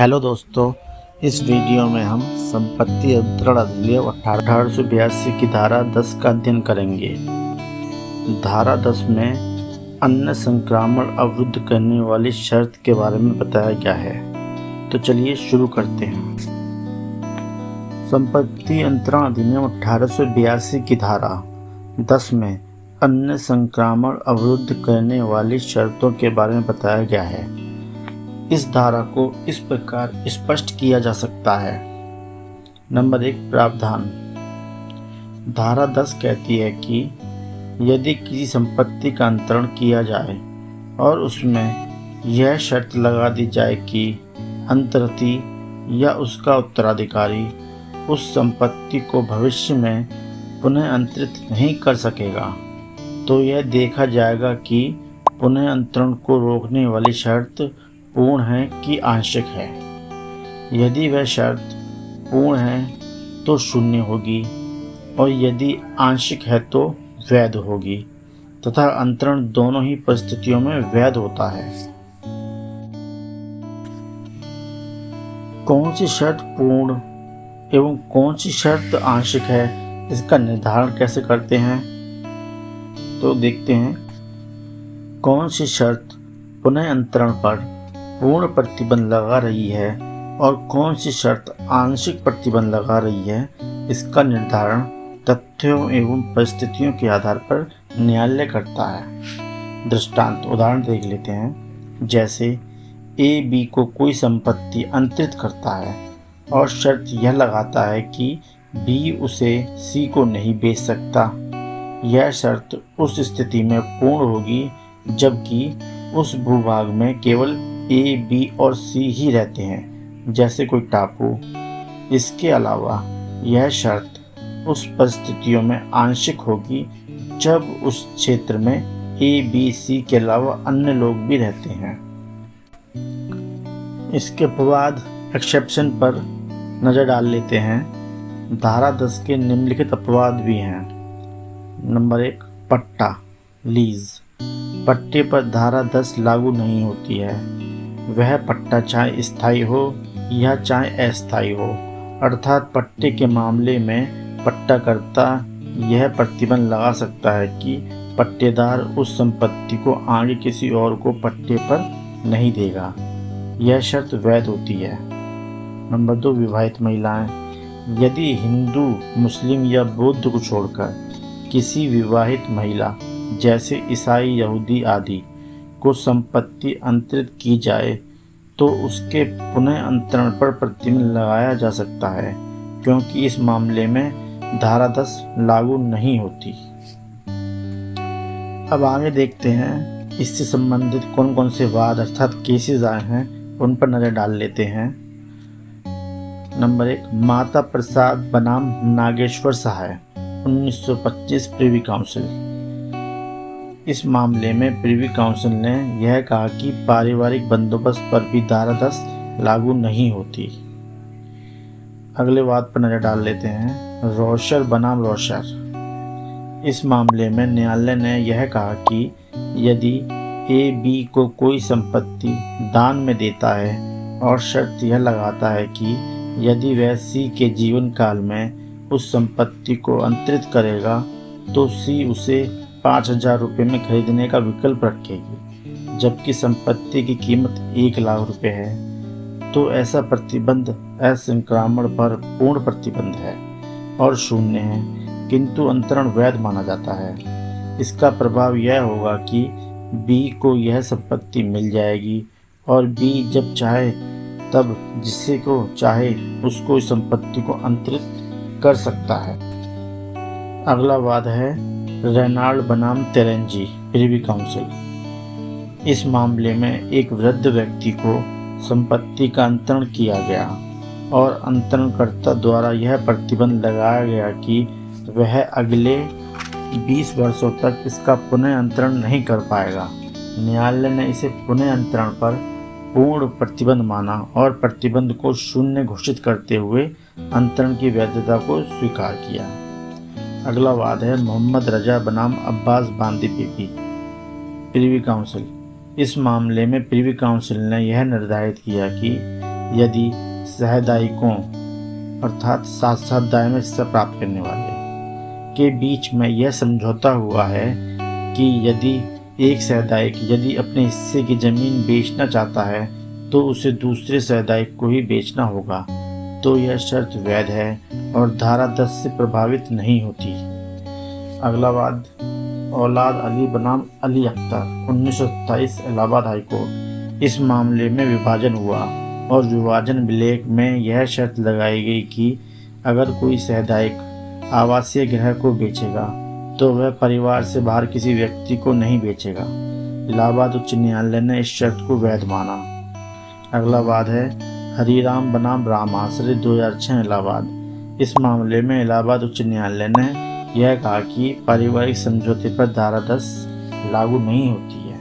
Hello दोस्तों, इस video में हम संपत्ति अंतरण अधिनियम 1882 की धारा 10 का अध्ययन करेंगे। धारा 10 में अन्य संक्रामण अवरुद्ध करने वाली शर्त के बारे में बताया गया है। तो चलिए शुरू करते हैं। संपत्ति अंतरण अधिनियम 1882 की धारा 10 में अन्य संक्रामण अवरुद्ध करने वाली शर्तों के बारे में बताया गया है। इस धारा को इस प्रकार स्पष्ट किया जा सकता है। नंबर 1, प्रावधान। धारा 10 कहती है कि यदि किसी संपत्ति का अंतरण किया जाए और उसमें यह शर्त लगा दी जाए कि अंतर्ती या उसका उत्तराधिकारी उस संपत्ति को भविष्य में पुनः अंतरित नहीं कर सकेगा, तो यह देखा जाएगा कि पुनः अंतरण को रोकने वाली शर्त पूर्ण है कि आंशिक है। यदि वह शर्त पूर्ण है तो शून्य होगी और यदि आंशिक है तो वैध होगी तथा अंतरण दोनों ही परिस्थितियों में वैध होता है। कौन सी शर्त पूर्ण एवं कौन सी शर्त आंशिक है, इसका निर्धारण कैसे करते हैं? तो देखते हैं। कौन सी शर्त पुनः अंतरण पर पूर्ण प्रतिबंध लगा रही है और कौन सी शर्त आंशिक प्रतिबंध लगा रही है, इसका निर्धारण तथ्यों एवं परिस्थितियों के आधार पर न्यायालय करता है। दृष्टांत उदाहरण देख लेते हैं। जैसे ए बी को कोई संपत्ति अंतरित करता है और शर्त यह लगाता है कि बी उसे सी को नहीं बेच सकता। यह शर्त उस स्थिति में पूर्ण होगी जबकि उस भूभाग में केवल ए, बी और सी ही रहते हैं, जैसे कोई टापू। इसके अलावा यह शर्त उस परिस्थितियों में आंशिक होगी जब उस क्षेत्र में ए, बी, सी के अलावा अन्य लोग भी रहते हैं। इसके बाद एक्सेप्शन पर नज़र डाल लेते हैं। धारा 10 के निम्नलिखित अपवाद भी हैं। नंबर 1, पट्टा, लीज। पट्टे पर धारा 10 लागू नहीं होती है। वह पट्टा चाहे स्थायी हो या चाहे अस्थायी हो, अर्थात पट्टे के मामले में पट्टाकर्ता यह प्रतिबंध लगा सकता है कि पट्टेदार उस संपत्ति को आगे किसी और को पट्टे पर नहीं देगा। यह शर्त वैध होती है। नंबर 2, विवाहित महिलाएं। यदि हिंदू, मुस्लिम या बौद्ध को छोड़कर किसी विवाहित महिला जैसे ईसाई, यहूदी आदि को संपत्ति अंतरित की जाए तो उसके पुनः अंतरण पर प्रतिबंध लगाया जा सकता है, क्योंकि इस मामले में धारा 10 लागू नहीं होती। अब आगे देखते हैं इससे संबंधित कौन कौन से वाद अर्थात केसेस आए हैं, उन पर नजर डाल लेते हैं। नंबर 1, माता प्रसाद बनाम नागेश्वर सहाय, 1925 प्रिवी काउंसिल। इस मामले में प्रिवी काउंसिल ने यह कहा कि पारिवारिक बंदोबस्त पर भी धारा 10 लागू नहीं होती। अगले वाद पर नजर डाल लेते हैं। रोशर बनाम रोशर। इस मामले में न्यायालय ने यह कहा कि यदि ए बी को कोई संपत्ति दान में देता है और शर्त यह लगाता है कि यदि वह सी के जीवन काल में उस संपत्ति को अंतरित करेगा तो सी उसे 5,000 रुपये में खरीदने का विकल्प रखेगी, जबकि संपत्ति की कीमत 1 लाख रुपये है, तो ऐसा प्रतिबंध असंक्रामण पर पूर्ण प्रतिबंध है और शून्य है, किंतु अंतरण वैध माना जाता है। इसका प्रभाव यह होगा कि बी को यह संपत्ति मिल जाएगी और बी जब चाहे तब जिसे को चाहे उसको इस संपत्ति को अंतरित कर सकता है। अगला वाद है रेनाल्ड बनाम तेरेंजी, प्रिवी काउंसिल। इस मामले में एक वृद्ध व्यक्ति को संपत्ति का अंतरण किया गया और अंतरणकर्ता द्वारा यह प्रतिबंध लगाया गया कि वह अगले 20 वर्षों तक इसका पुनः अंतरण नहीं कर पाएगा। न्यायालय ने इसे पुनः अंतरण पर पूर्ण प्रतिबंध माना और प्रतिबंध को शून्य घोषित करते हुए अंतरण की वैधता को स्वीकार किया। अगला वाद है मोहम्मद रजा बनाम अब्बास बांदी बीबी, प्रिवी काउंसिल। इस मामले में प्रिवी काउंसिल ने यह निर्धारित किया कि यदि सहदायिकों अर्थात साथ साथ दाय में हिस्सा प्राप्त करने वाले के बीच में यह समझौता हुआ है कि यदि एक सहदायक यदि अपने हिस्से की जमीन बेचना चाहता है तो उसे दूसरे सहदायक को ही बेचना होगा, तो यह शर्त वैध है और धारा 10 से प्रभावित नहीं होती। अगला वाद औलाद अली बनाम अली अख्तर 1927 इलाहाबाद हाई कोर्ट। इस मामले में विभाजन हुआ और विभाजन विलेख में यह शर्त लगाई गई कि अगर कोई सहदायक आवासीय गृह को बेचेगा तो वह परिवार से बाहर किसी व्यक्ति को नहीं बेचेगा। इलाहाबाद उच्च न्यायालय ने इस शर्त को वैध माना। अगला वाद है हरिराम बनाम राम आश्रय 2006 इलाहाबाद। इस मामले में इलाहाबाद उच्च न्यायालय ने यह कहा कि पारिवारिक समझौते पर धारा 10 लागू नहीं होती है।